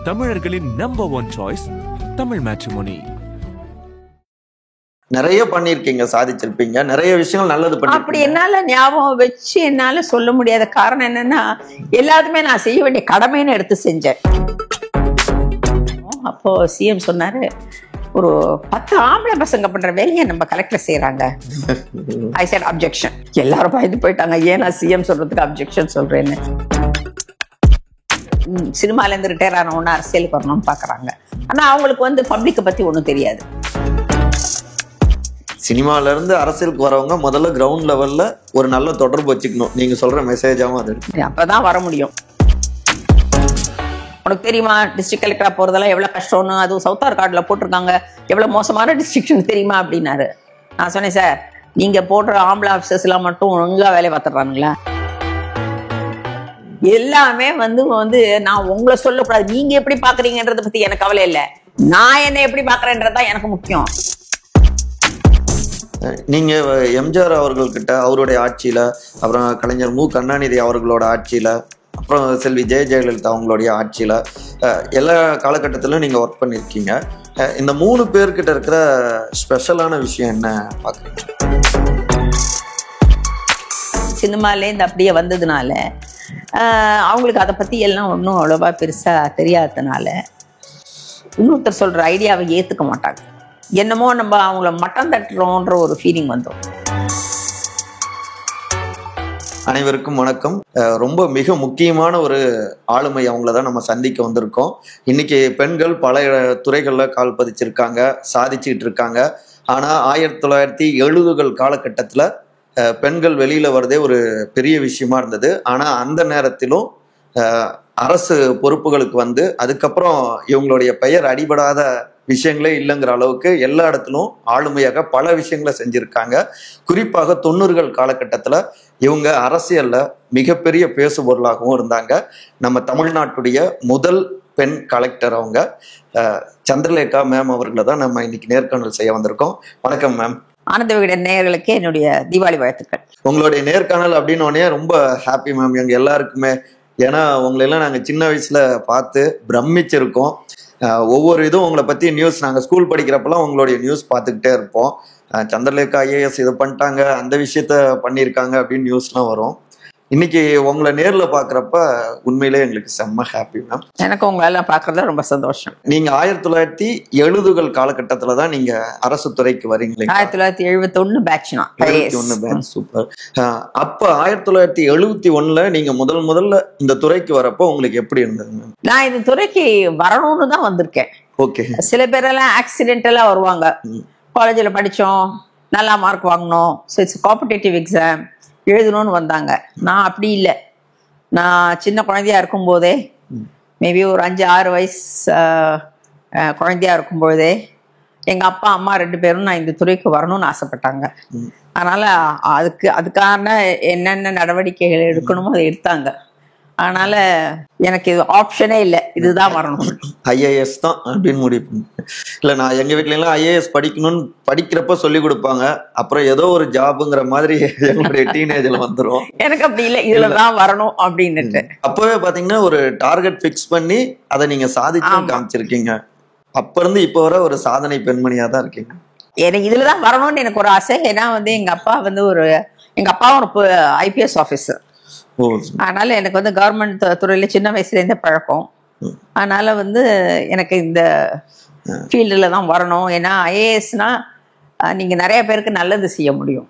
தமிழர்களின் number 1 choice Tamil matrimony. நிறைய பண்ணிருக்கீங்க, சாதிச்சிருப்பீங்க, நிறைய விஷயங்கள் நல்லது பண்ணி. அப்படி என்னால ஞாபகம் வச்சு என்னால சொல்ல முடியாத காரணம் என்னன்னா, எல்லாத்துமே நான் செய்ய வேண்டிய கடமைன்னு எடுத்து செஞ்சேன். அப்போ சிஎம் சொன்னாரு, ஒரு 10 ஆம்பளை பசங்க பண்ற வேலையை நம்ம கலெக்டர் செய்யறாங்க. ஐ செட் அப்ஜெக்ஷன். எல்லாரும் பயந்து போயிட்டாங்க, ஏன் நான் சிஎம் சொல்றதுக்கு அப்ஜெக்ஷன் சொல்றேன்னு. சினிமால இருந்து ரிட்டையர் ஆனவொன்னு அரசியலுக்கு வரணும்னு பாக்குறாங்க. ஆனா அவங்களுக்கு பப்ளிக்கை பத்தி ஒன்றும் தெரியாது. சினிமால இருந்து அரசியலுக்கு வரவங்க முதல்ல கிரவுண்ட் லெவல்ல ஒரு நல்ல தொடர்பு வச்சுக்கணும். நீங்க சொல்ற மெசேஜாவும் அது அப்பதான் வர முடியும். உனக்கு தெரியுமா டிஸ்ட்ரிக்ட் கலெக்டரா போறதெல்லாம் எவ்வளவு கஷ்டம்னு, அதுவும் சவுத் ஆர்காட்ல போட்டிருக்காங்க, எவ்வளவு மோசமான டிஸ்ட்ரிக்ட்னு தெரியுமா அப்படின்னாரு. நான் சொன்னேன், சார் நீங்க போடுற ஆம்பளை ஆபீசர்ஸ் எல்லாம் மட்டும் ஒழுங்கா வேலையை பார்த்துடுறானுங்களா? எல்லாமே நான் உங்களை சொல்லக்கூடாது, நீங்க எப்படி பாக்குறீங்கன்றத பத்தி எனக்கு கவலை இல்லை, நான் என்ன எப்படி பாக்குறேன்றதுதான் எனக்கு முக்கியம். நீங்க எம்ஜிஆர் அவர்கள்கிட்ட அவருடைய ஆட்சியில, அப்புறம் கலைஞர் மு கருணாநிதி அவர்களோட ஆட்சியில, அப்புறம் செல்வி ஜெயலலிதா அவங்களுடைய ஆட்சியில எல்லா காலகட்டத்திலும் நீங்க ஒர்க் பண்ணிருக்கீங்க. இந்த 3 பேர்கிட்ட இருக்கிற ஸ்பெஷலான விஷயம் என்ன பாக்குறீங்க? சினிமாலேருந்து அப்படியே வந்ததுனால அவங்களுக்கு அதை பத்தி எல்லாம் ஒன்றும் அவ்வளோவா பெருசா தெரியாததுனால இன்னொருத்தர் சொல்ற ஐடியாவை ஏத்துக்க மாட்டாங்க. என்னமோ நம்ம அவங்கள மட்டம் தட்டுறோன்ற ஒரு ஃபீலிங் வந்துடும். அனைவருக்கும் வணக்கம். ரொம்ப மிக முக்கியமான ஒரு ஆளுமை அவங்களதான் நம்ம சந்திக்க வந்திருக்கோம். இன்னைக்கு பெண்கள் பல துறைகள்ல கால் பதிச்சிருக்காங்க, சாதிச்சுட்டு இருக்காங்க. ஆனா 1970கள் காலகட்டத்துல பெண்கள் வெளியில வரதே ஒரு பெரிய விஷயமா இருந்தது. ஆனா அந்த நேரத்திலும் அரசு பொறுப்புகளுக்கு அதுக்கப்புறம் இவங்களுடைய பெயர் அடிபடாத விஷயங்களே இல்லைங்கிற அளவுக்கு எல்லா இடத்திலும் ஆளுமையாக பல விஷயங்களை செஞ்சிருக்காங்க. குறிப்பாக 90கள் காலகட்டத்துல இவங்க அரசியல்ல மிகப்பெரிய பேசுபொருளாகவும் இருந்தாங்க. நம்ம தமிழ்நாட்டுடைய முதல் பெண் கலெக்டர் அவங்க சந்திரலேகா மேம் அவர்களை தான் நம்ம இன்னைக்கு நேர்காணல் செய்ய வந்திருக்கோம். வணக்கம் மேம். ஆனந்த விகடன் நேயர்களுக்கு என்னுடைய தீபாவளி வாழ்த்துக்கள். உங்களுடைய நேர்காணல் அப்படின்னு ரொம்ப ஹாப்பி மேம் எங்க எல்லாருக்குமே. ஏன்னா உங்களெல்லாம் நாங்கள் சின்ன வயசுல பார்த்து பிரமிச்சிருக்கோம். ஒவ்வொரு இதுவும் உங்களை பத்தி நியூஸ், நாங்கள் ஸ்கூல் படிக்கிறப்பெல்லாம் உங்களுடைய நியூஸ் பார்த்துக்கிட்டே இருப்போம். சந்திரலேகா ஐஏஎஸ் இதை பண்ணிட்டாங்க, அந்த விஷயத்த பண்ணியிருக்காங்க அப்படின்னு நியூஸ்லாம் வரும். இன்னைக்கு உங்களை நேர்ல பாக்குறப்ப உண்மையிலே எங்களுக்கு செம்ம ஹாப்பி மேம். எனக்கு உங்களெல்லாம் பாக்குறதுல ரொம்ப சந்தோஷம். நீங்க 1970கள் காலகட்டத்துலதான் நீங்க அரசு துறைக்கு வரீங்களா? 1971 பேட்ச். சூப்பர். அப்ப 1971ல நீங்க முதல்ல இந்த துறைக்கு வரப்போ உங்களுக்கு எப்படி இருந்தது மேம்? நான் இந்த துறைக்கு வரணும்னு தான் வந்திருக்கேன். ஓகே. சில பேரெல்லாம் ஆக்சிடென்டலா வருவாங்க. காலேஜில் படித்தோம், நல்லா மார்க் வாங்கணும், காம்படிட்டிவ் எக்ஸாம் எழுதணும்னு வந்தாங்க. நான் அப்படி இல்லை. நான் சின்ன குழந்தையா இருக்கும்போதே, மேபி ஒரு 5-6 வயசு குழந்தையா இருக்கும்போதே எங்கள் அப்பா அம்மா 2 பேரும் நான் இந்த துறைக்கு வரணும்னு ஆசைப்பட்டாங்க. அதனால் அதுக்கான என்னென்ன நடவடிக்கைகள் எடுக்கணுமோ அதை எடுத்தாங்க. அதனால எனக்கு இது ஆப்ஷனே இல்லை, இதுதான் வரணும், ஐஏஎஸ் தான் அப்படின்னு முடிவு. இல்லை, நான் எங்கள் வீட்ல எல்லாம் ஐஏஎஸ் படிக்கணும்னு படிக்கிறப்ப சொல்லி கொடுப்பாங்க. அப்புறம் ஏதோ ஒரு ஜாபுங்கிற மாதிரி என்னுடைய டீனேஜ்ல வந்துடும். எனக்கு அப்படி இல்லை, இதுல தான் வரணும் அப்படின்னுட்டு. அப்பவே பாத்தீங்கன்னா ஒரு டார்கெட் ஃபிக்ஸ் பண்ணி அதை நீங்க சாதிச்சு காமிச்சிருக்கீங்க. அப்ப இருந்து இப்ப வர ஒரு சாதனை பெண்மணியா தான் இருக்கீங்க. எனக்கு இதுலதான் வரணும்னு எனக்கு ஒரு ஆசை. ஏன்னா எங்க அப்பா எங்க அப்பா ஒரு ஐபிஎஸ் ஆபீசர். அதனால எனக்கு கவர்மெண்ட் துறையில சின்ன வயசுல இருந்தே பழக்கம். அதனால எனக்கு இந்த ஃபீல்டுல தான் வரணும். ஏன்னா ஐஏஎஸ்னா நீங்க நிறைய பேருக்கு நல்லது செய்ய முடியும்.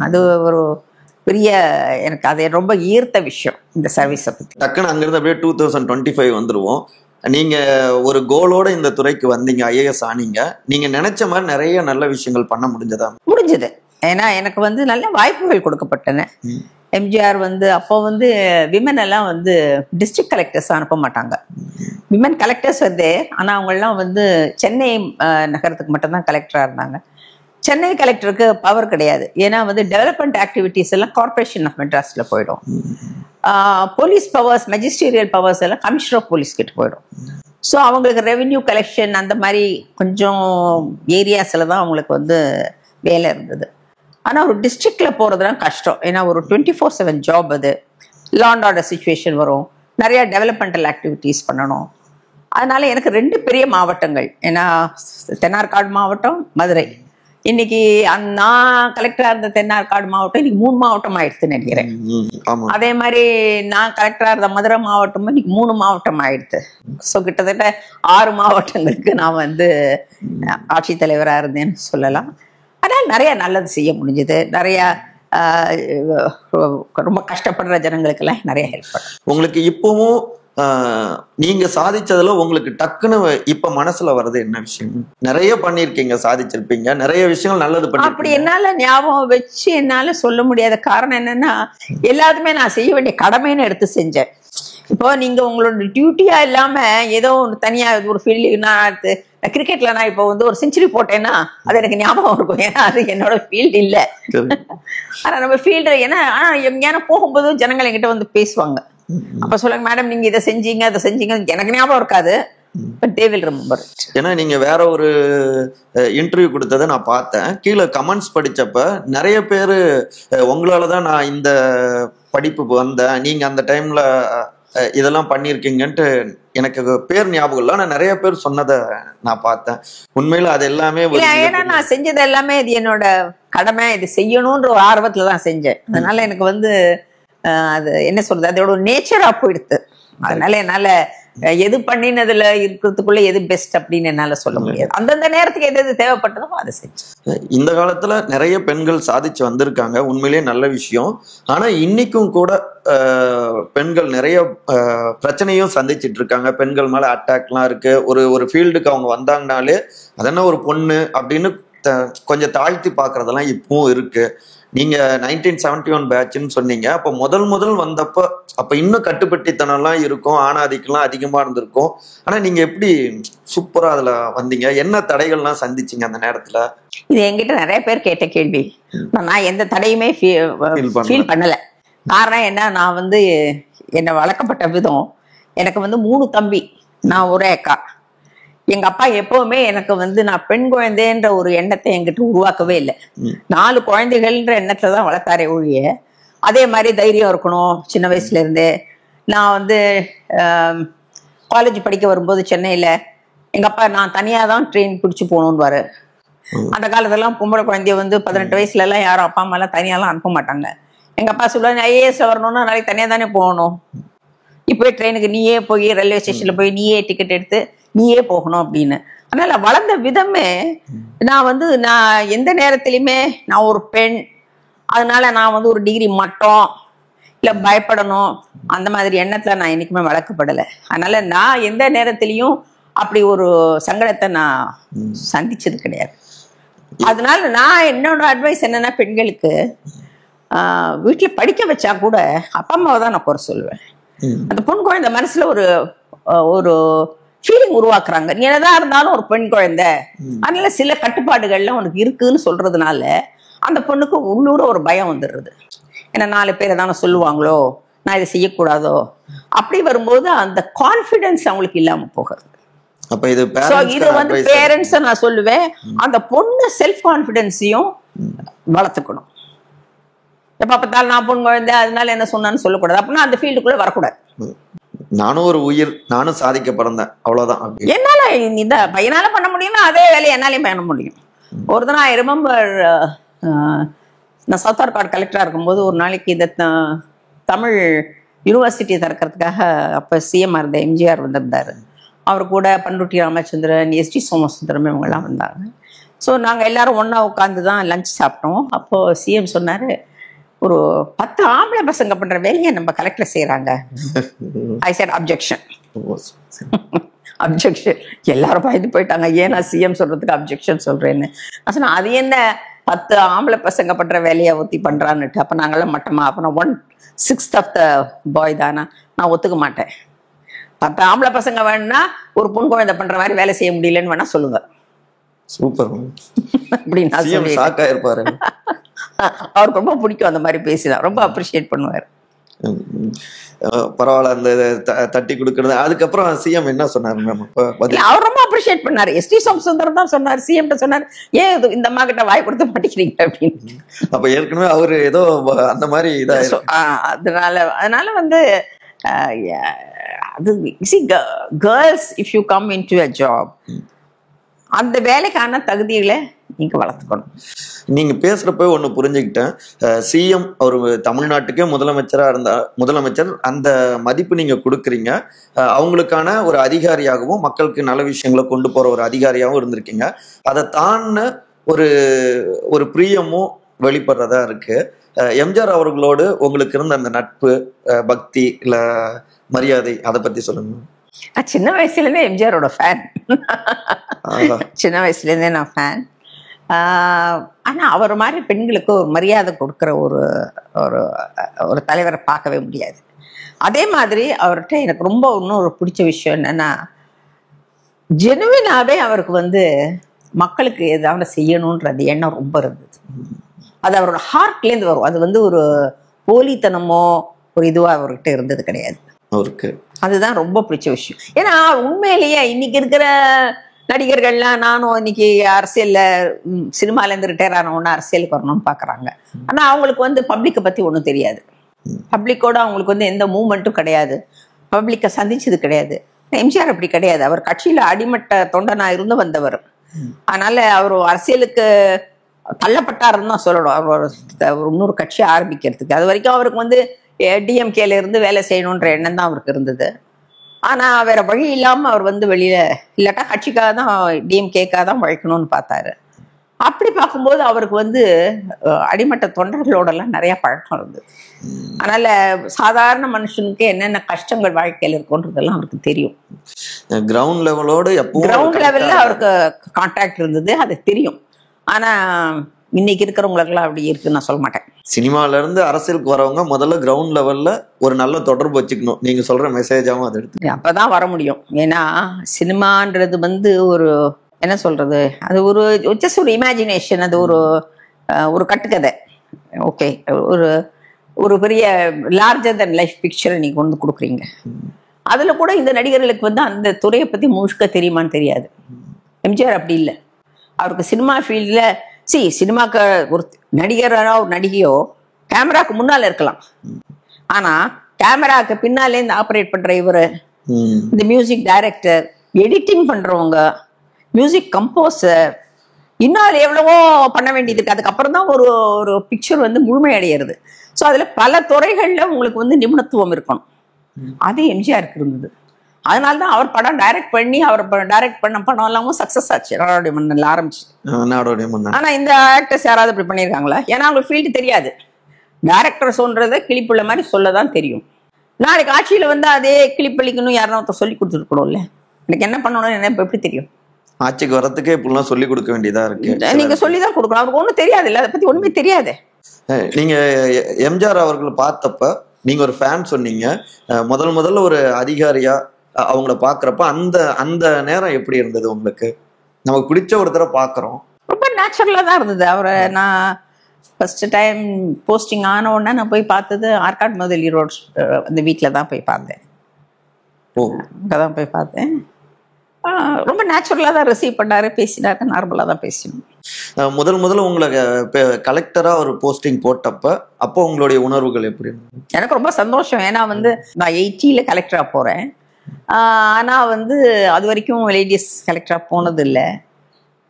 அது ஒரு பெரிய, எனக்கு அது ரொம்ப ஈர்த்த விஷயம் இந்த சர்வீஸை பத்தி. டக்குன்னு அங்கிருந்து அப்படியே 2025 வந்துருவோம். நீங்க ஒரு கோலோட இந்த துறைக்கு வந்தீங்க, ஐஏஎஸ் ஆனீங்க. நீங்க நினைச்ச மாதிரி நிறைய நல்ல விஷயங்கள் பண்ண முடிஞ்சது. ஏன்னா எனக்கு நல்ல வாய்ப்புகள் கொடுக்கப்பட்டன. எம்ஜிஆர் அப்போ விமன் எல்லாம் டிஸ்ட்ரிக்ட் கலெக்டர்ஸ் அனுப்ப மாட்டாங்க. விமன் கலெக்டர்ஸ் ஆனா அவங்க எல்லாம் சென்னை நகரத்துக்கு மட்டும்தான் கலெக்டரா இருந்தாங்க. சென்னை கலெக்டருக்கு பவர் கிடையாது. ஏன்னா டெவலப்மெண்ட் ஆக்டிவிட்டிஸ் எல்லாம் கார்பரேஷன் ஆஃப் மெட்ராஸ்ல போயிடும். போலீஸ் பவர்ஸ், மெஜிஸ்டீரியல் பவர்ஸ் எல்லாம் கமிஷனர் ஆஃப் போலீஸ் கிட்ட போயிடும். ஸோ அவங்களுக்கு ரெவென்யூ கலெக்ஷன் அந்த மாதிரி கொஞ்சம் ஏரியாஸ்ல தான் அவங்களுக்கு வேலை இருந்தது. ஆனால் ஒரு டிஸ்ட்ரிக்டில் போகிறதுலாம் கஷ்டம். ஏன்னா ஒரு 24/7 ஜாப். அது லா அண்ட் ஆர்டர் சிச்சுவேஷன் வரும், நிறையா டெவலப்மெண்டல் ஆக்டிவிட்டீஸ் பண்ணணும். அதனால எனக்கு 2 பெரிய மாவட்டங்கள், ஏன்னா தென்னார்காடு மாவட்டம், மதுரை. இன்னைக்கு நான் கலெக்டரா இருந்த தென்னார்காடு மாவட்டம் இன்னைக்கு 3 மாவட்டம் ஆயிடுச்சுன்னு நினைக்கிறேன். அதே மாதிரி நான் கலெக்டரா இருந்த மதுரை மாவட்டம் இன்னைக்கு 3 மாவட்டம் ஆயிடுச்சு. ஸோ கிட்டத்தட்ட 6 மாவட்டங்களுக்கு நான் வந்து ஆட்சித்தலைவரா இருந்தேன்னு சொல்லலாம். அதனால நிறைய நல்லது செய்ய முடிஞ்சது. நிறைய ரொம்ப கஷ்டப்படுற ஜனங்களுக்கெல்லாம் நிறைய ஹெல்ப் பண்ண. உங்களுக்கு இப்பவும் நீங்க சாதிச்சதுல உங்களுக்கு டக்குன்னு இப்ப மனசுல வர்றது என்ன விஷயம்? நிறைய பண்ணிருக்கீங்க, சாதிச்சிருப்பீங்க, நிறைய விஷயங்கள் நல்லது பண்ணி. அப்படி என்னால ஞாபகம் வச்சு என்னால சொல்ல முடியாத காரணம் என்னன்னா, எல்லாத்துமே நான் செய்ய வேண்டிய கடமைன்னு எடுத்து செஞ்சேன். இப்போ நீங்க உங்களோட டியூட்டியா இல்லாம ஏதோ ஒன்று தனியா ஒரு ஃபீல்டு, நான் கிரிக்கெட்ல நான் இப்போ வந்து ஒரு செஞ்சுரி போட்டேன்னா அது எனக்கு ஞாபகம் இருக்கும், ஏன்னா அது என்னோட ஃபீல்டு இல்லை. ஆனா நம்ம ஃபீல்டு ஏன்னா எங்கேயான போகும்போது ஜனங்கள் என்கிட்ட வந்து பேசுவாங்க. அப்ப சொல்லுங்க, மேடம் நீங்க இதை செஞ்சீங்க அதை செஞ்சீங்க, எனக்கு ஞாபகம் இருக்காது, பட் தே வில் ரிமெம்பர். ஏன்னா நீங்க வேற ஒரு இன்டர்வியூ கொடுத்ததை நான் பார்த்தேன். கீழே கமெண்ட்ஸ் படிச்சப்ப நிறைய பேரு உங்களாலதான் நான் இந்த படிப்புக்கு வந்தேன், நீங்க அந்த டைம்ல இதெல்லாம் பண்ணிருக்கீங்கன்ட்டு எனக்கு பேர் ஞாபகம் இல்லை, ஆனா நிறைய பேர் சொன்னதை நான் பார்த்தேன். உண்மையில அது எல்லாமே ஏன்னா நான் செஞ்சது எல்லாமே இது என்னோட கடமை, இது செய்யணும்ன்ற ஒரு ஆர்வத்துலதான் செஞ்சேன். அதனால எனக்கு வந்து அது என்ன சொல்றது, அதோட ஒரு நேச்சரா போயிடுது. அதனால என்னால எது பண்ணினதுல இருக்கிறதுக்குள்ள எது பெஸ்ட் அப்படின்னு என்னால சொல்ல முடியாது. அந்தந்த நேரத்துக்கு எது எது தேவைப்பட்டதோ அதை செஞ்சு. இந்த காலத்துல நிறைய பெண்கள் சாதிச்சு வந்திருக்காங்க, உண்மையிலேயே நல்ல விஷயம். ஆனா இன்னைக்கும் கூட பெண்கள் நிறைய பிரச்சனையும் சந்திச்சுட்டு இருக்காங்க. பெண்கள் மேல அட்டாக்லாம் இருக்கு. ஒரு ஃபீல்டுக்கு அவங்க வந்தாங்கனாலே அதென்ன ஒரு பொண்ணு அப்படின்னு கொஞ்சம் தாழ்த்தி பாக்குறதெல்லாம் இப்பவும் இருக்கு. நீங்க 1971 பேட்ச்ன்னு சொன்னீங்க. அப்ப முதல் வந்தப்ப அப்ப இன்னும் கட்டுப்பட்டித்தனம்லாம் இருக்கும், ஆணாதிக்கெல்லாம் அதிகமா இருந்திருக்கும். ஆனா நீங்க எப்படி சூப்பரா அதுல வந்தீங்க? என்ன தடைகள்லாம் சந்திச்சீங்க அந்த நேரத்துல? இது என்கிட்ட நிறைய பேர் கேட்ட கேள்வி. நான் எந்த தடையுமே ஃபீல் பண்ணல. காரணம் என்ன, நான் வந்து என்னை வளர்க்கப்பட்ட விதம், எனக்கு வந்து 3 தம்பி, நான் ஒரே அக்கா. எங்க அப்பா எப்பவுமே எனக்கு வந்து நான் பெண் குழந்தைன்ற ஒரு எண்ணத்தை என்கிட்ட உருவாக்கவே இல்லை. 4 குழந்தைகள்ன்ற எண்ணத்துலதான் வளர்த்தாரே ஒழிய, அதே மாதிரி தைரியம் இருக்கணும். சின்ன வயசுல இருந்தே நான் வந்து காலேஜ் படிக்க வரும்போது சென்னையில எங்க அப்பா நான் தனியா தான் ட்ரெயின் பிடிச்சு போகணும்னு. அந்த காலத்துலாம் பொம்பளை குழந்தைய வந்து 18 வயசுல எல்லாம் யாரும் அப்பா அம்மா எல்லாம் தனியாலாம் அனுப்ப மாட்டாங்க. எங்க அப்பா சொல்லுவாங்க, ஐஏஎஸ் வரணும்னா நாளைக்கு தனியா தானே போகணும், இப்போயே ட்ரெயினுக்கு நீயே போய் ரயில்வே ஸ்டேஷன்ல போய் நீயே டிக்கெட் எடுத்து நீயே போகணும் அப்படின்னு. அதனால வளர்ந்த விதமே நான் வந்து நான் எந்த நேரத்திலையுமே நான் ஒரு பெண், அதனால நான் வந்து ஒரு டிகிரி மட்டும் இல்லை பயப்படணும் அந்த மாதிரி எண்ணத்துல நான் என்னைக்குமே வளர்க்கப்படலை. அதனால நான் எந்த நேரத்திலையும் அப்படி ஒரு சங்கடத்தை நான் சந்திச்சது கிடையாது. அதனால நான் என்னோட அட்வைஸ் என்னன்னா, பெண்களுக்கு வீட்டுல படிக்க வச்சா கூட அப்பா அம்மாவை தான் நான் குறை சொல்லுவேன். அந்த பொன் குழந்தை மனசுல ஒரு ஃபீலிங் உருவாக்குறாங்க. நீ என்னதான் இருந்தாலும் ஒரு பெண் குழந்தை, அதனால சில கட்டுப்பாடுகள்லாம் உனக்கு இருக்குன்னு சொல்றதுனால அந்த பொண்ணுக்கு உள்ளூர ஒரு பயம் வந்துடுறது. ஏன்னா 4 பேர் தானே சொல்லுவாங்களோ, நான் இதை செய்யக்கூடாதோ, அப்படி வரும்போது அந்த கான்பிடன்ஸ் அவங்களுக்கு இல்லாம போகிறது. இது வந்து பேரண்ட்ஸ் நான் சொல்லுவேன், அந்த பொண்ணு செல்ஃப் கான்பிடன்ஸையும் வளர்த்துக்கணும். எப்ப பார்த்தாலும் நான் பொண்ணு குழந்தை அதனால என்ன சொன்னான்னு சொல்லக்கூடாது. அப்படின்னா அந்த ஃபீல்டுக்குள்ள வரக்கூடாது. நானும் ஒரு உயிர், நானும் சாதிக்க பிறந்தேன், அவ்வளவுதான். என்னால இந்த பையனால பண்ண முடியும்னா அதே வேலையை என்னாலையும் பண்ண முடியும். ஒரு தான் ஐ ரிமெம்பர், நான் சவுத் ஆர்காட் கலெக்டரா இருக்கும்போது ஒரு நாளைக்கு இந்த தமிழ் யூனிவர்சிட்டி திறக்கிறதுக்காக அப்ப சிஎம் இருந்த எம்ஜிஆர் வந்திருந்தாரு. அவர் கூட பண்ருட்டி ராமச்சந்திரன், எஸ்டி சோமசுந்தரம் இவங்கெல்லாம் வந்தாங்க. ஸோ நாங்கள் எல்லாரும் ஒன்றா உட்காந்து தான் லஞ்ச் சாப்பிட்டோம். அப்போ சிஎம் சொன்னாரு, ஒரு 10 ஆம்பளை பசங்க பண்ற வேலையை நம்ம கலெக்டர் செய்யறாங்க. ஐ செட் அப்ஜெக்ஷன். அப்ஜெக்ஷன். எல்லாரும் பயந்து போயிட்டாங்க, ஏன்னா சிஎம் சொல்றதுக்கு அப்ஜெக்ஷன் சொல்றேன்னு. நான் சொன்னேன், அது என்ன 10 ஆம்பளை பசங்க பண்ற வேலையை ஒத்தி பண்றான்னுட்டு. அப்ப நாங்கெல்லாம் மட்டமா, அப்ப நான் 1/6 ஆஃப் த பாய் தானா, நான் ஒத்துக்க மாட்டேன். 10 ஆம்பளை பசங்க வேணும்னா ஒரு பொன் குழந்தை பண்ற மாதிரி வேலை செய்ய முடியலன்னு வேணா சொல்லுங்க. சூப்பர். அப்படின்னு அவருக்கு ரொம்ப பிடிக்கும் அந்த மாதிரி பேசிதான், ரொம்ப அப்ரிஷியேட் பண்ணுவார். பரவாயில்ல, அந்த தட்டி கொடுக்கறது. அதுக்கப்புறம் சிஎம் என்ன சொன்னாரு மேம்? அவர் ரொம்ப அப்ரிஷியேட் பண்ணாரு. எஸ்டி சோமசுந்தரம் தான் சொன்னார், சிஎம் சொன்னார், ஏன் இந்த அம்மா கிட்ட வாய் கொடுத்து மாட்டிக்கிறீங்க அப்படின்னு. அப்ப ஏற்கனவே அவரு ஏதோ அந்த மாதிரி அதனால வந்து அது girls if you come in to a job, அந்த வேலைக்கான தகுதிகளை நீங்க வளர்த்துக்கணும். நீங்க பேசுறப்ப ஒண்ணு புரிஞ்சுக்கிட்டேன். சிஎம் அவர் தமிழ்நாட்டுக்கே முதலமைச்சர் அந்த மதிப்பு நீங்க கொடுக்குறீங்க. அவங்களுக்கான ஒரு அதிகாரியாகவும் மக்களுக்கு நல்ல விஷயங்களை கொண்டு போற ஒரு அதிகாரியாகவும் இருந்திருக்கீங்க. அதை தாண்ட ஒரு பிரியமும் வெளிப்படுறதா இருக்கு. எம்ஜிஆர் அவர்களோடு உங்களுக்கு இருந்த அந்த நட்பு, பக்தி இல்ல மரியாதை, அதை பத்தி சொல்லுங்க. சின்ன வயசுல இருந்தே எம்ஜிஆரோட ஃபேன். சின்ன வயசுல இருந்தே நான் ஃபேன். ஆனா அவர் மாதிரி பெண்களுக்கு ஒரு மரியாதை கொடுக்குற ஒரு தலைவரை பார்க்கவே முடியாது. அதே மாதிரி அவர்கிட்ட எனக்கு ரொம்ப இன்னொரு பிடிச்ச விஷயம் என்னன்னா, ஜெனுவினாவே அவருக்கு மக்களுக்கு ஏதாவது செய்யணுன்றது எண்ணம் ரொம்ப இருந்தது. அது அவரோட ஹார்ட்லேருந்து வரும். அது ஒரு போலித்தனமோ ஒரு இதுவா அவர்கிட்ட இருந்தது கிடையாது. அதுதான் ரொம்ப பிடிச்ச விஷயம். ஏன்னா உண்மையிலேயே இன்னைக்கு இருக்கிற நடிகர்கள்லாம், நானும் இன்னைக்கு அரசியல்ல சினிமால இருந்து ரிட்டையர் ஆனவொன்னு அரசியலுக்கு வரணும்னு பாக்குறாங்க. ஆனா அவங்களுக்கு பப்ளிக்கை பத்தி ஒன்றும் தெரியாது. பப்ளிக்கோட அவங்களுக்கு எந்த மூவ்மெண்ட்டும் கிடையாது. பப்ளிக்கை சந்திச்சது கிடையாது. எம்ஜிஆர் அப்படி கிடையாது. அவர் கட்சியில அடிமட்ட தொண்டனா இருந்து வந்தவர். அதனால அவர் அரசியலுக்கு தள்ளப்பட்டாருன்னு தான் சொல்லணும். அவர் இன்னொரு கட்சி ஆரம்பிக்கிறதுக்கு அது வரைக்கும் அவருக்கு டிஎம்கேல இருந்து வேலை செய்யணுன்ற எண்ணம் தான் அவருக்கு இருந்தது. ஆனா வேற வழி இல்லாம அவர் வெளியில இல்லாட்டா கட்சிக்காக தான், டிஎம்கேக்காக தான் உழைக்கணும்னு பார்த்தாரு. அப்படி பார்க்கும்போது அவருக்கு அடிமட்ட தொண்டர்களோட எல்லாம் நிறைய பழக்கம் இருந்தது. அதனால சாதாரண மனுஷனுக்கு என்னென்ன கஷ்டங்கள் வாழ்க்கையில இருக்குன்றதெல்லாம் அவருக்கு தெரியும். கிரவுண்ட் லெவல்ல அவருக்கு கான்டாக்ட் இருந்தது, அது தெரியும். ஆனா இன்னைக்கு இருக்கிறவங்களுக்கெல்லாம் அப்படி இருக்குன்னு நான் சொல்ல மாட்டேன். சினிமால இருந்து அரசியலுக்கு வரவங்க முதல்ல கிரவுண்ட் லெவல்ல ஒரு நல்ல தொடர்பு வச்சுக்கணும். நீங்க சொல்ற மெசேஜாவும் அதை எடுத்து அப்பதான் வர முடியும். ஏன்னா சினிமான்றது ஒரு என்ன சொல்றது, அது ஜஸ்ட் ஒரு இமேஜினேஷன். அது ஒரு கட்டுக்கதை. ஓகே, ஒரு பெரிய லார்ஜர் தென் லைஃப் பிக்சரை நீங்க கொண்டு கொடுக்குறீங்க. அதுல கூட இந்த நடிகர்களுக்கு அந்த துறையை பத்தி முழுக்க தெரியுமான்னு தெரியாது. எம்ஜிஆர் அப்படி இல்லை. அவருக்கு சினிமா ஃபீல்ட்ல சினிமாக்கு ஒரு நடிகரோ ஒரு நடிகையோ கேமராக்கு முன்னால இருக்கலாம். ஆனா கேமராக்கு பின்னாலே இந்த ஆப்ரேட் பண்ற இவரு, இந்த மியூசிக் டைரக்டர், எடிட்டிங் பண்றவங்க, மியூசிக் கம்போசர், இன்னும் எவ்வளவோ பண்ண வேண்டியது இருக்கு. அதுக்கப்புறம் தான் ஒரு பிக்சர் முழுமையடைகிறது. ஸோ அதுல பல துறைகள்ல உங்களுக்கு நிபுணத்துவம் இருக்கணும். அது எம்ஜிஆருக்கு இருந்தது. அதனால்தான் அவர் படம் டைரக்ட் பண்ணி அவர் டைரக்ட் பண்ண படம் எல்லாமும் சக்சஸ் ஆச்சு. நாடோடி மன்னன்ல ஆரம்பிச்சு. ஆனா இந்த ஆக்டர்ஸ் யாராவது இப்படி பண்ணியிருக்காங்களா? ஏன்னா அவங்களுக்கு ஃபீல்டு தெரியாது. டைரக்டர் சொல்றதை கிளிப்புள்ள மாதிரி சொல்லதான் தெரியும். நாளைக்கு ஆட்சியில அதே கிளிப்பளிக்கணும் யாரும் ஒருத்தர் சொல்லி கொடுத்துருக்கணும்ல. எனக்கு என்ன பண்ணணும்னு என்ன எப்படி தெரியும்? ஆட்சிக்கு வரத்துக்கே இப்படிலாம் சொல்லி கொடுக்க வேண்டியதா இருக்கு. நீங்க சொல்லிதான் கொடுக்கணும். அவருக்கு ஒன்றும் தெரியாது இல்லை, அதை பத்தி ஒண்ணுமே தெரியாது. நீங்க எம்ஜிஆர் அவர்களை பார்த்தப்ப நீங்க ஒரு ஃபேன் சொன்னீங்க. முதல்ல ஒரு அதிகாரியா அவங்கள பாக்குறப்ப அந்த நேரம் எப்படி இருந்தது உங்களுக்கு? நமக்கு பிடிச்ச ஒருத்தரை பாக்குறோம். ரொம்ப நேச்சுரலா தான் இருந்தது. அவரை நான் ஃபர்ஸ்ட் டைம் போஸ்டிங் ஆன உடனே நான் போய் பார்த்தது ஆர்காட் முதலி ரோட் அந்த வீட்டில் தான் போய் பார்த்தேன். அங்கதான் போய் பார்த்தேன். ரொம்ப நேச்சுரலா தான் ரிசீவ் பண்ணாரு, பேசினாரு, நார்மலா தான் பேசணும். முதல்ல உங்களை கலெக்டரா ஒரு போஸ்டிங் போட்டப்ப அப்போ உங்களுடைய உணர்வுகள் எப்படி? எனக்கு ரொம்ப சந்தோஷம். ஏன்னா நான் 80ல கலெக்டரா போறேன். ஆனா அது வரைக்கும் லேடிஸ் கலெக்டரா போனது இல்லை.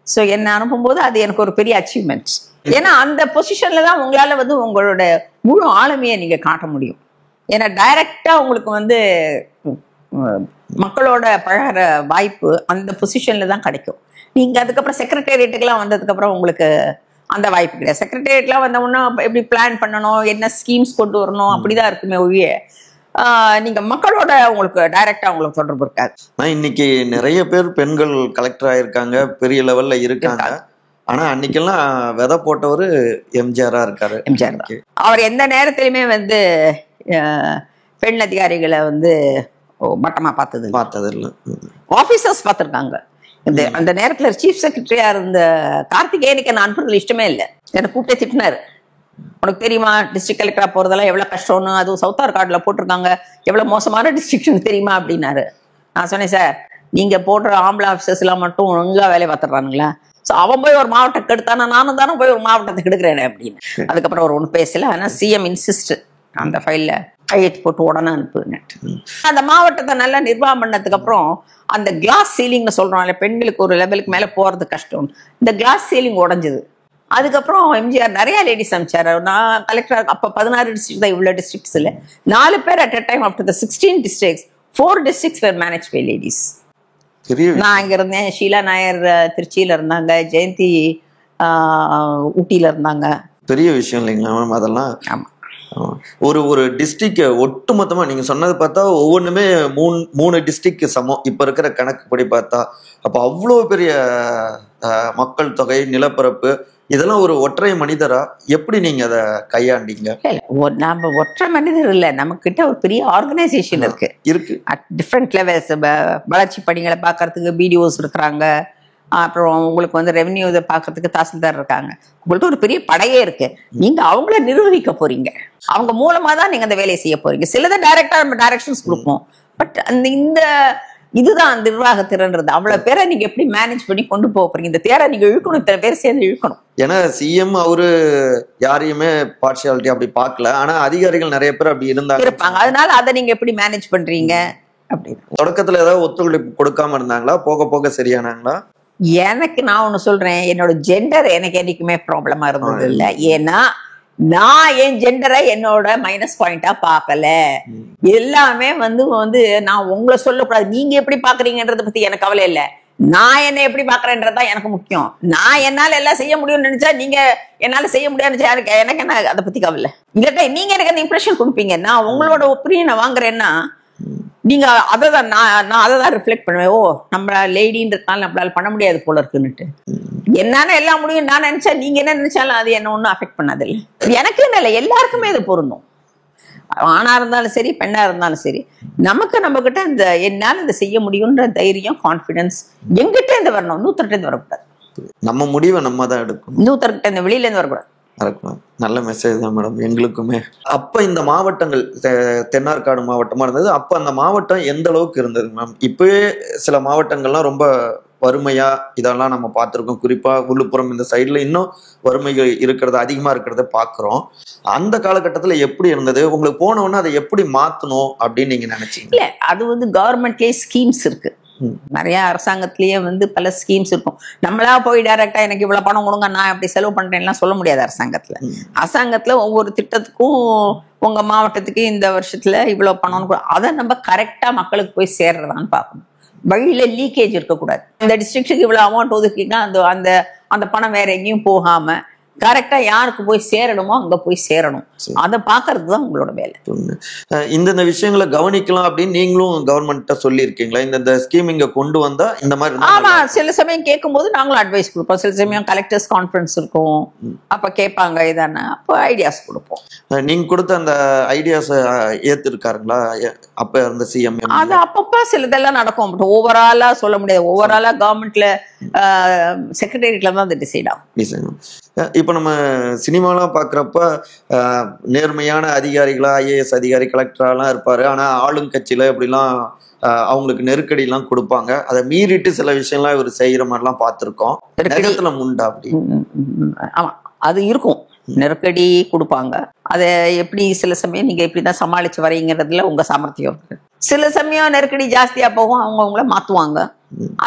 ஸோ என்ன அனுப்பும்போது அது எனக்கு ஒரு பெரிய அச்சீவ்மெண்ட். ஏன்னா அந்த பொசிஷன்ல தான் உங்களால உங்களோட முழு ஆளுமையை நீங்க காட்ட முடியும். ஏன்னா டைரக்டா உங்களுக்கு மக்களோட பழகிற வாய்ப்பு அந்த பொசிஷன்ல தான் கிடைக்கும். நீங்க அதுக்கப்புறம் செக்ரட்டேரியட்டுக்கெல்லாம் வந்ததுக்கு அப்புறம் உங்களுக்கு அந்த வாய்ப்பு கிடையாது. செக்ரட்டேரியட்லாம் வந்தோம்னா எப்படி பிளான் பண்ணணும், என்ன ஸ்கீம்ஸ் கொண்டு வரணும், அப்படிதான் இருக்குமே ஒழிய நீங்க மக்களோட உங்களுக்கு டைரக்டா உங்களுக்கு தொடர்பு இருக்காது. இன்னைக்கு நிறைய பேர் பெண்கள் கலெக்டர் ஆயிருக்காங்க, பெரிய லெவல்ல இருக்காங்க. ஆனா அன்னைக்கெல்லாம் விதை போட்டவரு எம்ஜிஆரா இருக்காரு. எம்ஜிஆர் தான். அவர் எந்த நேரத்திலுமே பெண் அதிகாரிகளை மட்டமா பார்த்தது இல்லை. ஆபீசர்ஸ் பார்த்திருக்காங்க. அந்த நேரத்துல சீஃப் செக்ரட்டரியா இருந்த கார்த்திகேயனுக்கு நான் அனுப்புறதுல இஷ்டமே இல்லை. எனக்கு கூப்பிட்டே திட்டினாரு. உனக்கு தெரியுமா டிஸ்ட்ரிக்ட் கலெக்டரா போறதெல்லாம் எவ்வளவு கஷ்டம்னு, அதுவும் சவுத் ஆர்காட்ல போட்டிருக்காங்க, எவ்வளவு மோசமான டிஸ்ட்ரிக்ட் தெரியுமா அப்படின்னாரு. நான் சொன்னேன், சார் நீங்க போடுற ஆம்பளை ஆஃபீஸர்ஸ் எல்லாம் மட்டும் ஒழுங்கா வேலையை பார்த்துடுறானுங்களா? ஸோ அவன் போய் ஒரு மாவட்டம் கெடுத்தானா, நானும் போய் ஒரு மாவட்டத்தை கெடுக்கிறேன் அப்படின்னு. அதுக்கப்புறம் அவர் ஒன்றும் பேசல. ஆனால் சிஎம் இன்சிஸ்ட் அந்த ஃபைல்ல கையெழுத்து போட்டு உடனே அனுப்புன்னு. அந்த மாவட்டத்தை நல்லா நிர்வாகம் பண்ணதுக்கு அப்புறம் அந்த கிளாஸ் சீலிங்னு சொல்றோம்ல, பெண்களுக்கு ஒரு லெவலுக்கு மேல போறது கஷ்டம், இந்த கிளாஸ் சீலிங் உடஞ்சது. அதுக்கப்புறம் எம்ஜிஆர் நிறைய லேடிஸ் அனுப்பிச்சாரு. நான் கலெக்டர் அப்ப 16 டிஸ்ட்ரிக்ட் தான், இவ்வளவு டிஸ்ட்ரிக்ட்ஸ் இல்ல, 4 பேர் at a time up to the 16 districts 4 districts were managed by ladies. நான் இங்க இருந்தேன், ஷீலா நாயர் திருச்சியில இருந்தாங்க, ஜெயந்தி ஊட்டியில இருந்தாங்க. பெரிய விஷயம் இல்லைங்களா மேம் அதெல்லாம்? ஆமா. ஒரு டிஸ்ட்ரிக்ட் ஒட்டு மொத்தமா நீங்க சொன்னது பார்த்தா ஒவ்வொன்றுமே 3 டிஸ்ட்ரிக்ட் சமம் இப்ப இருக்கிற கணக்குப்படி பார்த்தா. அப்ப அவ்வளவு பெரிய மக்கள் தொகை, நிலப்பரப்பு, இதெல்லாம் ஒரு ஒற்றை மனிதரா எப்படி நீங்க அதை கையாண்டீங்க? நம்ம ஒற்றை மனிதர் இல்ல, நமக்கு கிட்ட ஒரு பெரிய ஆர்கனைசேஷன் இருக்கு அட் டிஃப்ரெண்ட் லெவல்ஸ். வளர்ச்சி பணிகளை பாக்குறதுக்கு பிடிஓஸ் இருக்கிறாங்க, அப்புறம் உங்களுக்கு வந்து ரெவென்யூ இதை பாக்குறதுக்கு தாசில்தார் இருக்காங்க. உங்கள்ட்ட ஒரு பெரிய படையே இருக்கு. நீங்க அவங்கள நிர்வகிக்க போறீங்க, அவங்க மூலமா தான் நீங்க அந்த வேலையை செய்ய போறீங்க. சிலதை டைரக்டா நம்ம டைரக்ஷன்ஸ் கொடுப்போம், பட் இந்த இதுதான் நிர்வாகத்திறன்றது. அவ்வளவு பேரை நீங்க எப்படி மேனேஜ் பண்ணி கொண்டு போக போறீங்க? இந்த தேரை நீங்க இழுக்கணும், இத்தனை பேர் சேர்ந்து இழுக்கணும். ஏன்னா சிஎம் அவரு யாரையுமே பார்ஷியாலிட்டி அப்படி பார்க்கல, ஆனா அதிகாரிகள் நிறைய பேர் அப்படி இருப்பாங்க. அதனால அதை நீங்க எப்படி மேனேஜ் பண்றீங்க அப்படின்னு. தொடக்கத்துல ஏதாவது ஒத்துழைப்பு கொடுக்காம இருந்தாங்களா? போக போக சரியானாங்களா? எனக்கு நான் ஒண்ணு சொல்றேன், என்னோட ஜெண்டர் எனக்கு என்னைக்குமே ப்ராப்ளமா இருந்தது இல்லை. ஏன்னா நான் என் ஜெண்டரை என்னோட மைனஸ் பாயிண்டா பார்க்கல. எல்லாமே வந்து நான் உங்களை சொல்லக்கூடாது, நீங்க எப்படி பாக்குறீங்கன்றத பத்தி எனக்கு கவலை இல்லை. நான் என்ன எப்படி பாக்குறேன்றதுதான் எனக்கு முக்கியம். நான் என்னால எல்லாம் செய்ய முடியும்னு நினைச்சா, நீங்க என்னால செய்ய முடியாதுன்னு எனக்கு என்ன அதை பத்தி கவலை. இல்லாட்டா நீங்க எனக்கு அந்த இம்ப்ரெஷன் கொடுப்பீங்க. நான் உங்களோட ஒப்பீனியனை வாங்குறேன்னா நீங்க அதைதான் நான் அதைதான் ரிஃப்ளெக்ட் பண்ணுவேன். ஓ, நம்ம லேடின்றதுனால நம்மளால பண்ண முடியாது போல இருக்குன்னுட்டு. என்னால எல்லாம் முடியும் நான் நினைச்சா, நீங்க என்ன நினைச்சாலும் அது என்ன ஒன்றும் அஃபெக்ட் பண்ணாது இல்லை. எனக்கு இல்லை, எல்லாருக்குமே இது பொருந்தும். ஆணா இருந்தாலும் சரி, பெண்ணா இருந்தாலும் சரி, நமக்கு நம்ம கிட்ட இந்த என்னால இதை செய்ய முடியும்ன்ற தைரியம், கான்பிடன்ஸ் எங்கிட்ட இருந்து வரணும். இன்னொருத்தர்கிட்ட இருந்து வரக்கூடாது. நம்ம முடிவை நம்ம தான் எடுக்கணும், இன்னொருத்தர்கிட்ட இந்த வெளியில இருந்து வரக்கூடாது. நல்ல மெசேஜ் தான் மேடம் எங்களுக்குமே. அப்ப இந்த மாவட்டங்கள் தென்னார்காடு மாவட்டமா இருந்தது. அப்ப அந்த மாவட்டம் எந்த அளவுக்கு இருந்தது மேம்? இப்பவே சில மாவட்டங்கள்லாம் ரொம்ப வறுமையா இதெல்லாம் நம்ம பார்த்திருக்கோம். குறிப்பா விழுப்புரம் இந்த சைட்ல இன்னும் வறுமைகள் இருக்கிறது அதிகமா இருக்கிறத பாக்குறோம். அந்த காலகட்டத்துல எப்படி இருந்தது? உங்களுக்கு போன உடனே அதை எப்படி மாத்தணும் அப்படின்னு நீங்க நினைச்சீங்க? இல்ல, அது வந்து கவர்மெண்ட்லயே ஸ்கீம்ஸ் இருக்கு. நிறைய அரசாங்கத்திலேயே வந்து பல ஸ்கீம்ஸ் இருக்கும். நம்மளா போய் டைரக்டா எனக்கு இவ்வளவு பணம் கொடுங்க, நான் எப்படி செலவு பண்றேன்லாம் சொல்ல முடியாது. அரசாங்கத்துல ஒவ்வொரு திட்டத்துக்கும் உங்க மாவட்டத்துக்கு இந்த வருஷத்துல இவ்வளவு பணம், அதை நம்ம கரெக்டா மக்களுக்கு போய் சேர்றதான்னு பார்க்கணும். வழியில லீக்கேஜ் இருக்கக்கூடாது. இந்த டிஸ்ட்ரிக்ட்டுக்கு இவ்வளவு அமௌண்ட் ஒதுக்கினா அந்த அந்த பணம் வேற எங்கேயும் போகாம கரெக்டா யாருக்கு போய் சேரணுமோ அங்க போய் சேரணும். அதை பாக்குறதுதான் உங்களோட வேலை. இந்த விஷயங்களை கவனிக்கலாம் அப்படின்னு நீங்களும் கவர்மெண்ட்ட சொல்லி இருக்கீங்களா? இந்த ஸ்கீம் இங்க கொண்டு வந்தா இந்த மாதிரி? ஆமா, சில சமயம் கேட்கும் போது நாங்களும் அட்வைஸ் கொடுப்போம். சில சமயம் கலெக்டர்ஸ் கான்ஃபரன்ஸ் இருக்கும், அப்ப கேட்பாங்க இதான, அப்போ ஐடியாஸ் கொடுப்போம். நீங்க கொடுத்த அந்த ஐடியாஸ் ஏத்திருக்காருங்களா அப்ப இருந்த சிஎம்? அது அப்பப்ப சிலதெல்லாம் நடக்கும், பட் ஓவராலா சொல்ல முடியாது. ஓவராலா கவர்மெண்ட்ல செக்ரட்டேரியட்ல தான் அது டிசைட் ஆகும். இப்ப நம்ம சினிமாலாம் பாக்குறப்ப நேர்மையான அதிகாரிகளா, ஐஏஎஸ் அதிகாரி, கலெக்டராலாம் இருப்பாரு. ஆனா ஆளுங்கட்சியில இப்படிலாம் அவங்களுக்கு நெருக்கடி எல்லாம் கொடுப்பாங்க. அதை மீறிட்டு சில விஷயம்லாம் இவர் செய்யற மாதிரிலாம் பார்த்திருக்கோம். நெருக்கத்துல முண்டா அப்படி? ஆமா, அது இருக்கும். நெருக்கடி கொடுப்பாங்க. அதை எப்படி சில சமயம் நீங்க எப்படிதான் சமாளிச்சு வரீங்கிறதுல உங்க சாமர்த்தியம் இருக்கு. சில சமயம் நெருக்கடி ஜாஸ்தியா போகும், அவங்கள மாத்துவாங்க.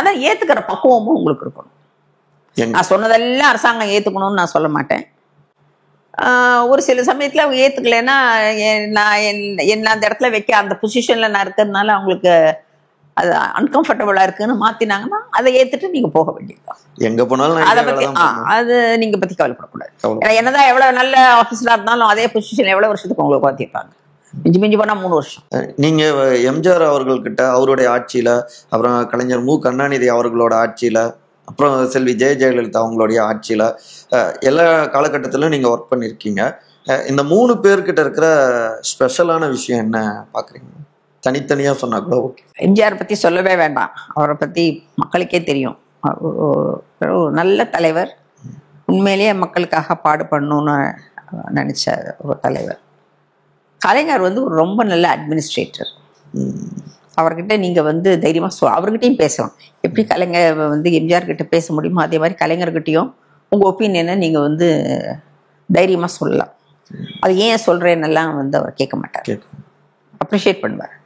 அதை ஏத்துக்கிற பக்குவமும் உங்களுக்கு இருக்கணும். நான் சொன்னதெல்லாம் அரசாங்கம் ஏத்துக்கணும்னு நான் சொல்ல மாட்டேன். ஒரு சில சமயத்துல அவங்க ஏத்துக்கலைன்னா, நான் என்ன அந்த இடத்துல வைக்க அந்த பொசிஷன்ல நான் இருக்கிறதுனால அவங்களுக்கு அது அன்கம்ஃபர்டபுளா இருக்குன்னு மாத்தினாங்கன்னா அதை ஏத்துட்டு நீங்க போக வேண்டியதுதான். எங்க போனாலும் அதை பத்தி அது நீங்க பத்தி கவலைப்படக்கூடாது. ஏன்னா என்னதான் எவ்வளவு நல்ல ஆபீஸரா இருந்தாலும் அதே பொசிஷன் எவ்வளவு வருஷத்துக்கு உங்களுக்கு மாத்திருப்பாங்க. மிஞ்சி மிஞ்சி போனா 3 வருஷம். நீங்க எம்ஜிஆர் அவர்கள்கிட்ட அவருடைய ஆட்சியில, அப்புறம் கலைஞர் மு கருணாநிதி அவர்களோட ஆட்சியில, அப்புறம் செல்வி ஜெயலலிதா அவங்களுடைய ஆட்சியில எல்லா காலகட்டத்திலும் நீங்க ஒர்க் பண்ணிருக்கீங்க. இந்த 3 பேர்கிட்ட இருக்கிற ஸ்பெஷலான விஷயம் என்ன பாக்குறீங்க? தனித்தனியா சொன்னா கூட ஓகே. எம்ஜிஆர் பத்தி சொல்லவே வேண்டாம், அவரை பத்தி மக்களுக்கே தெரியும். ஒரு நல்ல தலைவர், உண்மையிலேயே மக்களுக்காக பாடுபடணும்னு நினைச்ச ஒரு தலைவர். கலைஞர் வந்து ஒரு ரொம்ப நல்ல அட்மினிஸ்ட்ரேட்டர். அவர்கிட்ட நீங்க வந்து தைரியமா அவர்கிட்டையும் பேசலாம். எப்படி கலைஞர் வந்து எம்ஜிஆர் கிட்ட பேச முடியுமோ அதே மாதிரி கலைஞர்கிட்டையும் உங்க ஒப்பீனியனை நீங்க வந்து தைரியமா சொல்லலாம். அது ஏன் சொல்றேன்னெல்லாம் வந்து அவர் கேட்க மாட்டார். அப்ரிஷியேட் பண்ணுவார்.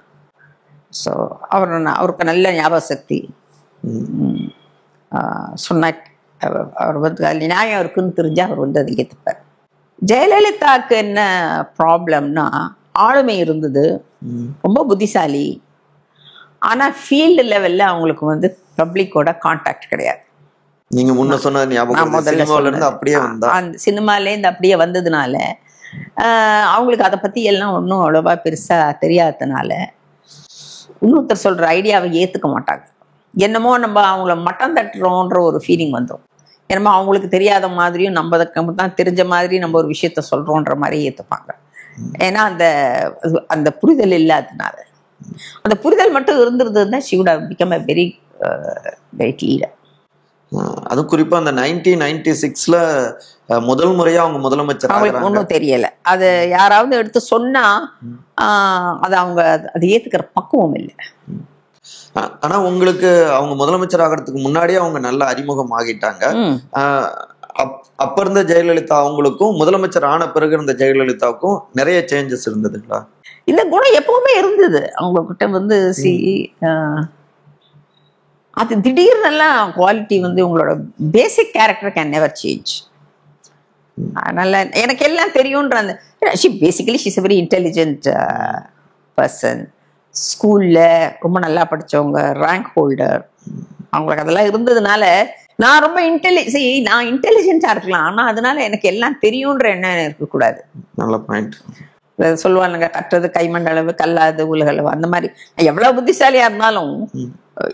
ஸோ அவருக்கு நல்ல ஞாபக சக்தி. சொன்ன அவர் வந்து அதில் நியாயம் இருக்குன்னு தெரிஞ்சால் அவர் வந்து அதை ஏற்றுப்பார். ஜெயலலிதாவுக்கு என்ன ப்ராப்ளம்னா, ஆளுமை இருந்தது, ரொம்ப புத்திசாலி, ஆனால் ஃபீல்டு லெவலில் அவங்களுக்கு வந்து பப்ளிக்கோட கான்டாக்ட் கிடையாது. நீங்க முன்ன சொன்ன ஞாபகம் அந்த சினிமாலேருந்து அப்படியே வந்ததுனால அவங்களுக்கு அதை பற்றி எல்லாம் ஒன்றும் அவ்வளோவா பெருசாக தெரியாததுனால இன்னொருத்தர் சொல்கிற ஐடியாவை ஏற்றுக்க மாட்டாங்க. என்னமோ நம்ம அவங்கள மட்டம் தட்டுறோன்ற ஒரு ஃபீலிங் வந்துடும். என்னமோ அவங்களுக்கு தெரியாத மாதிரியும் நம்ம தான் தெரிஞ்ச மாதிரி நம்ம ஒரு விஷயத்த சொல்கிறோன்ற மாதிரி ஏற்றுப்பாங்க. ஏன்னா அந்த அந்த புரிதல் இல்லாததுனால. அந்த புரிதல் மட்டும் இருந்திருந்ததுன்னா she would have become a very great leader. அது குறிப்பா அந்த 1996ல முதல் முறையா அவங்க முதலமைச்சர் அவங்களுக்கு ஒன்றும் தெரியல. அது யாராவது எடுத்து சொன்னா அது அவங்க அதை ஏத்துக்கிற பக்குவம் இல்லை. ஆனா உங்களுக்கு அவங்க முதலமைச்சர் ஆகிறதுக்கு முன்னாடியே அவங்க நல்ல அறிமுகம் ஆகிட்டாங்க. அப்ப இருந்த ஜெயலலிதா அவங்களுக்கும் முதலமைச்சர் ஆன பிறகு இருந்த ஜெயலலிதாவுக்கும் நிறைய சேஞ்சஸ் இருந்ததுங்களா? இந்த குணம் எப்பவுமே இருந்தது அவங்ககிட்ட வந்து. அது திடீர்னெல்லாம் குவாலிட்டி வந்து உங்களோட பேசிக் கேரக்டர் கேன் நெவர் சேஞ்ச். அதனால எனக்கு எல்லாம் தெரியும்ன்ற அந்த basically she's a very intelligent person. ஸ்கூல்ல ரொம்ப நல்லா படிச்சவங்க, ரேங்க் ஹோல்டர், அவங்களுக்கு அதெல்லாம் இருந்ததுனால நான் ரொம்ப நான் இன்டெலிஜென்ட்டா இருக்கலாம், ஆனா அதனால எனக்கு எல்லாம் தெரியும்ன்ற எண்ணம் இருக்கக்கூடாது. நல்ல பாயிண்ட். சொல்லுவானுங்க, கற்றது கைமண்டளவு கல்லாது உலகளவு. அந்த மாதிரி எவ்வளவு புத்திசாலியா இருந்தாலும்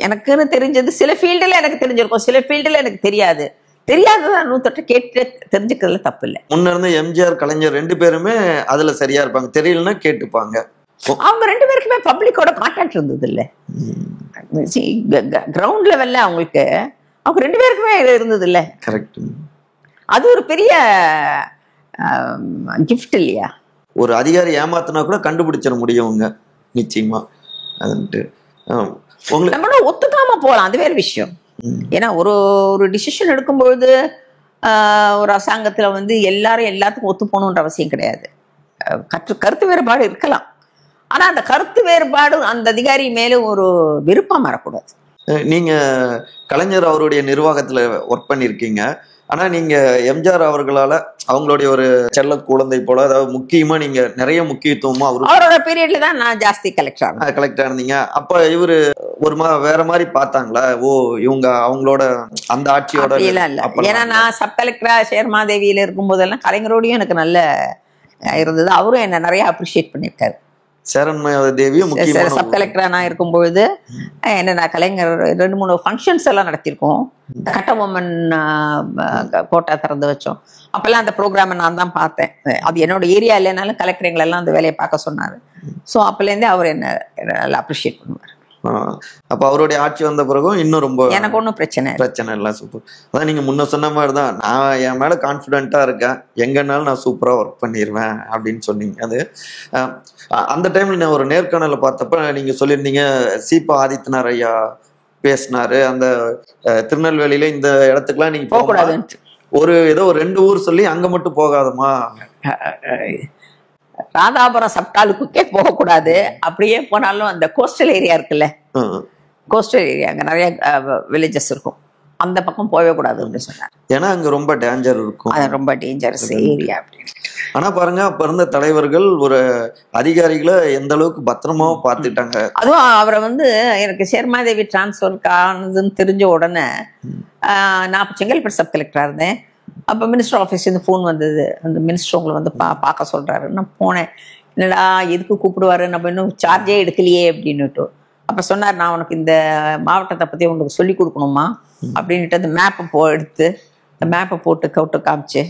எனக்குன்னு தெரிஞ்சது சில ஃபீல்டுல எனக்கு தெரிஞ்சிருக்கும், சில ஃபீல்டுல எனக்கு தெரியாது. தெரியாததான் நூத்தொட்ட கேட்டு தெரிஞ்சுக்கிறதுல தப்பு இல்லை. முன்ன இருந்த எம்ஜிஆர் கலைஞர் ரெண்டு பேருமே அதுல சரியா இருப்பாங்க, தெரியலன்னா கேட்டுப்பாங்க. அவங்க ரெண்டு பேருக்குமே பப்ளிக்கோட கான்டாக்ட் இருந்தது இல்லை. கிரவுண்ட் லெவல்ல அவங்களுக்கு அவங்க ரெண்டு பேருக்குமே இருந்தது இல்லை. கரெக்ட். அது ஒரு பெரிய கிஃப்ட் இல்லையா? ஒரு அதிகாரி ஏமாத்தினா கூட கண்டுபிடிச்சிட முடியும் நிச்சயமா. அதுன்ட்டு நம்மள ஒத்துக்காம போகலாம், அது வேற விஷயம். ஏன்னா ஒரு டிசிஷன் எடுக்கும்பொழுது ஒரு அரசாங்கத்துல வந்து எல்லாரும் எல்லாத்துக்கும் ஒத்து போகணுன்ற அவசியம் கிடையாது. கருத்து வேறுபாடு இருக்கலாம், ஆனா அந்த கருத்து வேறுபாடு அந்த அதிகாரி மேல ஒரு விருப்பம் வரக்கூடாது. நீங்க கலைஞர் அவருடைய நிர்வாகத்துல ஒர்க் பண்ணிருக்கீங்க. ஆனா நீங்க எம்ஜிஆர் அவர்களால அவங்களுடைய ஒரு செல்ல குழந்தை போல, அதாவது முக்கியமா நீங்க நிறைய முக்கியத்துவமா அவரோட பீரியட்ல தான் நான் ஜாஸ்தி கலெக்டரா இருந்தீங்க. அப்ப இவரு ஒரு வேற மாதிரி பார்த்தாங்களா? ஓ, இவங்க அவங்களோட அந்த ஆட்சியோட இல்ல. ஏன்னா நான் சப் கலெக்டரா சேர்மாதேவியில இருக்கும் போதெல்லாம் கலைஞரோடையும் எனக்கு நல்ல இருந்தது. அவரும் என்ன நிறைய அப்ரிஷியேட் பண்ணிருக்காரு. சேரன்மாதேவியும் சப் கலெக்டரா நான் இருக்கும்பொழுது என்ன கலைஞர் 2-3 ஃபங்க்ஷன்ஸ் எல்லாம் நடத்திருக்கோம். கட்டபொம்மன் கோட்டா திறந்து வச்சோம். அப்பெல்லாம் அந்த ப்ரோக்ராமை நான் தான் பார்த்தேன். அது என்னோட ஏரியா இல்லைனாலும் கலெக்டர் எங்களெல்லாம் அந்த வேலையை பார்க்க சொன்னாரு. ஸோ அப்பலேருந்தே அவர் என்ன நல்லா அப்ரிஷியேட் பண்ணுவார். அப்ப அவருடைய ஆட்சி வந்த பிறகும் இன்னும் ரொம்ப எனக்கு ஒன்றும் பிரச்சனை இல்லை. சூப்பர். அதான் நீங்க முன்ன சொன்ன மாதிரிதான், நான் என் மேல கான்ஃபிடென்ட்டா இருக்கேன், எங்கனாலும் நான் சூப்பரா ஒர்க் பண்ணிடுவேன் அப்படின்னு சொன்னீங்க. அது அந்த டைம்ல நான் ஒரு நேர்காணல பார்த்தப்ப நீங்க சொல்லியிருந்தீங்க, சீபா ஆதித்யநாத் ஐயா பேசினாரு, அந்த திருநெல்வேலியில இந்த இடத்துக்குலாம் நீங்க போகக்கூடாது, ஏதோ 2 ஊர் சொல்லி அங்க மட்டும் போகாதமா, ராதாபுரம் சப்டாலுக்கே போகக்கூடாது, அப்படியே போனாலும் அந்த கோஸ்டல் ஏரியா இருக்குல்ல, கோஸ்டல் ஏரியா அங்க நிறைய வில்லேஜஸ் இருக்கும், அந்த பக்கம் போகவே கூடாது அப்படின்னு சொன்னார். ஏன்னா அங்க ரொம்ப டேஞ்சர் இருக்கும், அது ரொம்ப டேஞ்சரஸ் ஏரியா அப்படின்னு. ஆனா பாருங்க, அப்ப இருந்த தலைவர்கள் ஒரு அதிகாரிகளை எந்த அளவுக்கு பத்திரமாவும் பார்த்துட்டாங்க. அதுவும் அவரை வந்து எனக்கு சேர்மாதேவி டிரான்ஸ்ஃபர் ஆனதுன்னு தெரிஞ்ச உடனே நான் செங்கல்பட்டு சப் கலெக்டரா இருந்தேன். அப்போ மினிஸ்டர் ஆஃபீஸ்லேருந்து ஃபோன் வந்தது, அந்த மினிஸ்டர் உங்களை வந்து பார்க்க சொல்கிறாரு. நான் போனேன், என்னடா எதுக்கு கூப்பிடுவாரு, நம்ம இன்னும் சார்ஜே எடுக்கலையே அப்படின்னுட்டு. அப்போ சொன்னார், நான் உனக்கு இந்த மாவட்டத்தை பற்றி உங்களுக்கு சொல்லி கொடுக்கணுமா அப்படின்ட்டு அந்த மேப்பை எடுத்து அந்த மேப்பை போட்டு காமிச்சு,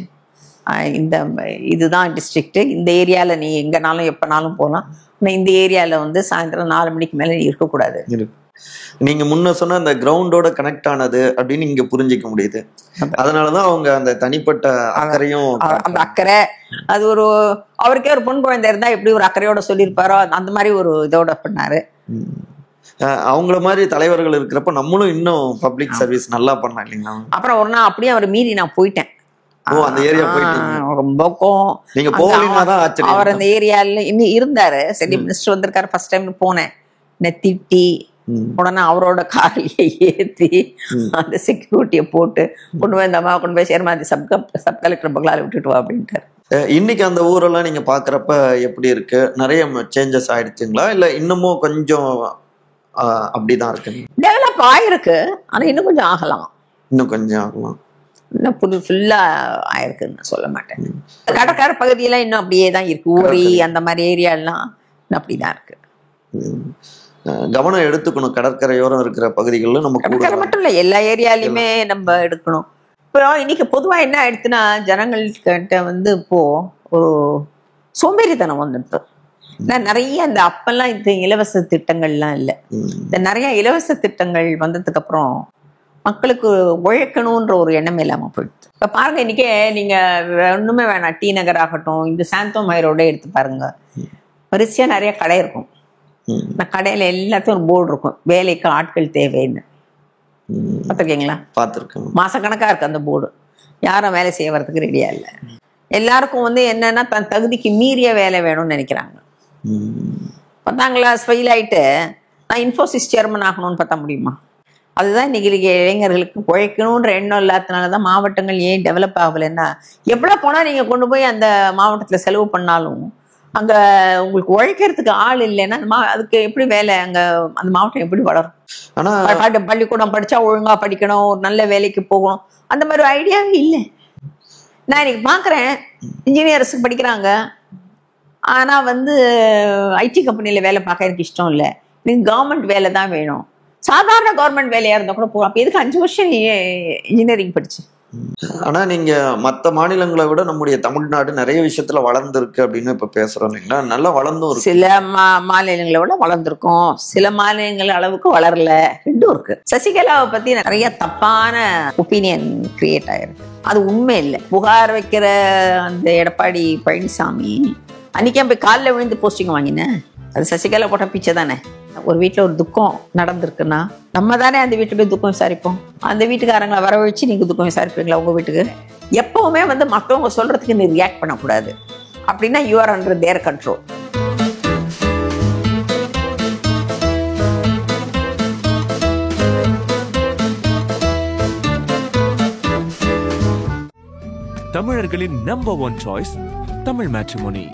இதுதான் டிஸ்ட்ரிக்ட், இந்த ஏரியாவில் நீ எங்கேனாலும் எப்போனாலும் போகலாம், ஆனால் இந்த ஏரியாவில் வந்து சாயந்தரம் 4 மணிக்கு மேலே நீ இருக்கக்கூடாது. நீங்க முன்ன சொன்ன அந்த கிரவுண்டோட கனெக்ட் ஆனது அப்படின்னு இங்க புரிஞ்சிக்க முடியுது. அதனாலதான் அவங்க அந்த தனிப்பட்ட அக்கறையும், அந்த அக்கறை அது அவருக்கே ஒரு பொன் குழந்தை இருந்தா எப்படி ஒரு அக்கறையோட சொல்லியிருப்பாரோ அந்த மாதிரி ஒரு இதோட பண்ணாரு. அவங்கள மாதிரி தலைவர்கள் இருக்கிறப்ப நம்மளும் இன்னும் பப்ளிக் சர்வீஸ் நல்லா பண்ணலாம் இல்லைங்களா? அப்புறம் ஒரு நாள் அப்படியே அவர் மீறி நான் போயிட்டேன். ஓ, அந்த ஏரியா போயிட்டீங்க. ரொம்ப கோவம். நீங்க போகலனாதான் ஆச்சரியம். அவர் அந்த ஏரியால இன்னும் இருந்தாரு. சரி, மினிஸ்டர் வந்திருக்காரு, ஃபர்ஸ்ட் டைம் போனேன். திட்டி உடனே அவரோட காலையை ஏத்தி அந்த செக்யூரிட்டிய போட்டு கொண்டு போய் இந்த அம்மா கொண்டு போய் சேர்மாதி சப் கலெக்டர் பங்களால விட்டுட்டு வா அப்படின்ட்டாரு. இன்னைக்கு அந்த ஊரெல்லாம் நீங்க பாக்குறப்ப எப்படி இருக்கு? நிறைய சேஞ்சஸ் ஆயிடுச்சுங்களா, இல்ல இன்னமும் கொஞ்சம் அப்படிதான் இருக்கு? டெவலப் ஆயிருக்கு, ஆனா இன்னும் கொஞ்சம் ஆகலாம். இன்னும் கொஞ்சம் ஆகலாம். இன்னும் ஃபுல்லா ஆயிருக்குன்னு நான் சொல்ல மாட்டேன். கடற்கரை பகுதியெல்லாம் இன்னும் அப்படியே தான் இருக்கு. ஊரி அந்த மாதிரி ஏரியாலாம் இன்னும் அப்படிதான் இருக்கு. கவனம் எடுத்துக்கணும். கடற்கரையோரம் இருக்கிற பகுதிகளில் நம்ம கடற்கரை மட்டும் இல்ல, எல்லா ஏரியாலையுமே நம்ம எடுக்கணும். இப்போ இன்னைக்கு பொதுவா என்ன ஆயிடுச்சுன்னா, ஜனங்கள்கிட்ட வந்து இப்போ ஒரு சோம்பேறித்தனம் வந்துட்டு. நிறைய இந்த அப்பெல்லாம் இந்த இலவச திட்டங்கள்லாம் இல்லை. இந்த நிறைய இலவச திட்டங்கள் வந்ததுக்கு அப்புறம் மக்களுக்கு உழைக்கணும்ன்ற ஒரு எண்ணம் இல்லாம போயிடுது. இப்ப பாருங்க, இன்னைக்கே நீங்க ஒண்ணுமே வேணாம், டி நகர் ஆகட்டும், இந்த சாந்தோ மயிரோட எடுத்து பாருங்க, வரிசையா நிறைய கடை இருக்கும். கடையில எல்லாத்தையும் ஒரு போர்டு இருக்கும், வேலைக்கு ஆட்கள் தேவைன்னு. பார்த்துருக்கீங்களா? பார்த்துருக்கேன். மாசக்கணக்கா இருக்கு அந்த போர்டு. யாரும் வேலை செய்ய வரதுக்கு ரெடியா இல்லை. எல்லாருக்கும் வந்து என்னன்னா தன் தகுதிக்கு மீறிய வேலை வேணும்னு நினைக்கிறாங்க. 10ஆம் கிளாஸ் ஃபெயில் ஆயிட்டு நான் இன்ஃபோசிஸ் சேர்மன் ஆகணும்னு பார்த்தா முடியுமா? அதுதான் இன்னைக்கு இளைஞர்களுக்கு உழைக்கணுன்ற எண்ணம் இல்லாதனாலதான் மாவட்டங்கள் ஏன் டெவலப் ஆகலைன்னா, எவ்வளவு போனா நீங்க கொண்டு போய் அந்த மாவட்டத்துல செலவு பண்ணாலும் அங்க உங்களுக்கு உழைக்கிறதுக்கு ஆள் இல்லைன்னா அதுக்கு எப்படி வேலை? அங்க அந்த மாவட்டம் எப்படி வளரும்? ஆனா பள்ளிக்கூடம் படிச்சா ஒழுங்கா படிக்கணும், ஒரு நல்ல வேலைக்கு போகணும், அந்த மாதிரி ஐடியாவே இல்லை. நான் இன்னைக்கு பாக்குறேன், இன்ஜினியர்ஸுக்கு படிக்கிறாங்க, ஆனா வந்து ஐடி கம்பெனில வேலை பார்க்க எனக்கு இஷ்டம் இல்லை, எனக்கு கவர்மெண்ட் வேலை தான் வேணும். சாதாரண கவர்மெண்ட் வேலையா இருந்தா கூட போகும். அப்ப எதுக்கு 5 வருஷம் இன்ஜினியரிங் படிச்சு? ஆனா நீங்க மற்ற மாநிலங்களை விட நம்முடைய தமிழ்நாடு நிறைய விஷயத்துல வளர்ந்துருக்கு அப்படின்னு இப்ப பேசுறோம் இல்லைங்களா? நல்லா வளர்ந்தும் இருக்கு. சில மாநிலங்களை விட வளர்ந்துருக்கும், சில மாநிலங்கள் அளவுக்கு வளரல, ரெண்டும் இருக்கு. சசிகலாவை பத்தி நிறைய தப்பான ஒப்பீனியன் கிரியேட் ஆயிருக்கு. அது உண்மை இல்லை. புகார் வைக்கிற அந்த எடப்பாடி பழனிசாமி அன்னைக்கே போய் காலில் விழுந்து போஸ்டிங் வாங்கினேன். அது சசிகலா போட்ட பிச்சை தானே. ஒரு வீட்டுல ஒரு துக்கம் நடந்திருக்குன்னா நம்ம தானே அந்த வீட்டுக்கு போய் துக்கம் விசாரிப்போம். அந்த வீட்டுக்காரங்களை வரவழைச்சு நீங்க துக்கம் விசாரிப்பீங்களா உங்க வீட்டுக்கு? எப்பவுமே வந்து மற்றவங்க சொல்றதுக்கு நீ ரியாக்ட் பண்ணக்கூடாது. அப்படின்னா you are under there control. தமிழர்களின் நம்பர் 1 சாய்ஸ் தமிழ் மேட்ரிமோனி.